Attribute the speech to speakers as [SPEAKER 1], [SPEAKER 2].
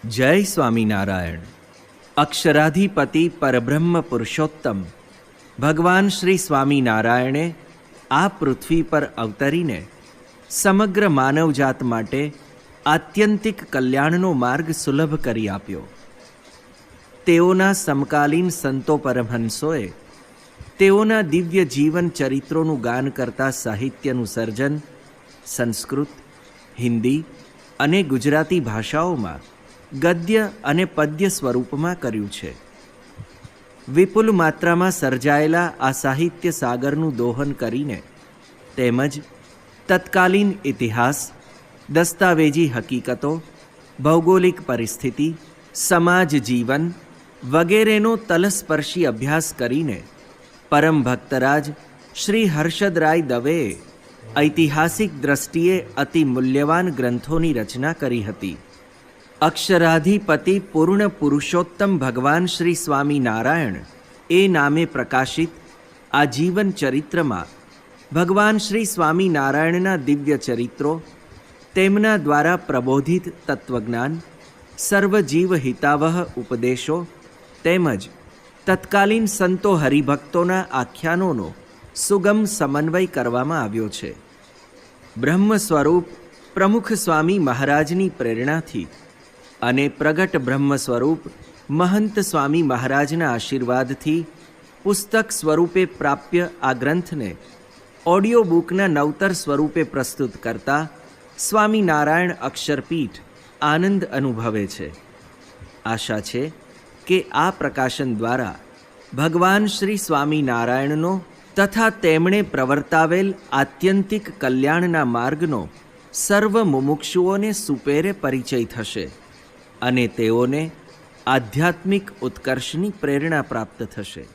[SPEAKER 1] જય સ્વામિનારાયણ. અક્ષરાધિપતિ પરબ્રહ્મ પુરુષોત્તમ ભગવાન શ્રી સ્વામિનારાયણે આ પૃથ્વી પર અવતરીને સમગ્ર માનવજાત માટે આત્યંતિક કલ્યાણનો માર્ગ સુલભ કરી આપ્યો. તેઓના સમકાલીન સંતો પરમહંસોએ તેઓના દિવ્ય જીવન ચરિત્રોનું ગાન કરતા સાહિત્યનું સર્જન સંસ્કૃત, હિન્દી અને ગુજરાતી ભાષાઓમાં ગદ્ય અને પદ્ય સ્વરૂપમાં કર્યું છે. વિપુલ માત્રામાં સર્જાયેલા આ સાહિત્ય સાગરનું દોહન કરીને તેમજ તત્કાલીન ઇતિહાસ, દસ્તાવેજી હકીકતો, ભૌગોલિક પરિસ્થિતિ, સમાજ જીવન વગેરેનો તલસ્પર્શી અભ્યાસ કરીને પરમ ભક્તરાજ શ્રી હર્ષદરાય દવેએ ઐતિહાસિક દ્રષ્ટિએ અતિ મૂલ્યવાન ગ્રંથોની રચના કરી હતી. અક્ષરાધિપતિ પૂર્ણ પુરુષોત્તમ ભગવાન શ્રી સ્વામિનારાયણ એ નામે પ્રકાશિત આ જીવન ચરિત્રમાં ભગવાન શ્રી સ્વામિનારાયણના દિવ્ય ચરિત્રો, તેમના દ્વારા પ્રબોધિત તત્વજ્ઞાન, સર્વજીવ હિતાવહ ઉપદેશો તેમજ તત્કાલીન સંતો હરિભક્તોના આખ્યાનોનો સુગમ સમન્વય કરવામાં આવ્યો છે. બ્રહ્મ સ્વરૂપ પ્રમુખ સ્વામી મહારાજની પ્રેરણાથી અને પ્રગટ બ્રહ્મ સ્વરૂપ મહંત સ્વામી મહારાજના આશીર્વાદથી પુસ્તક સ્વરૂપે પ્રાપ્ય આ ગ્રંથને ઓડિયો બુકના નવતર સ્વરૂપે પ્રસ્તુત કરતા સ્વામિનારાયણ અક્ષરપીઠ આનંદ અનુભવે છે. આશા છે કે આ પ્રકાશન દ્વારા ભગવાન શ્રી સ્વામિનારાયણનો તથા તેમણે પ્રવર્તાવેલ આત્યંતિક કલ્યાણના માર્ગનો સર્વ મુમુક્ષુઓને સુપેરે પરિચય થશે અને તેઓને આધ્યાત્મિક ઉત્કર્ષની પ્રેરણા પ્રાપ્ત થશે.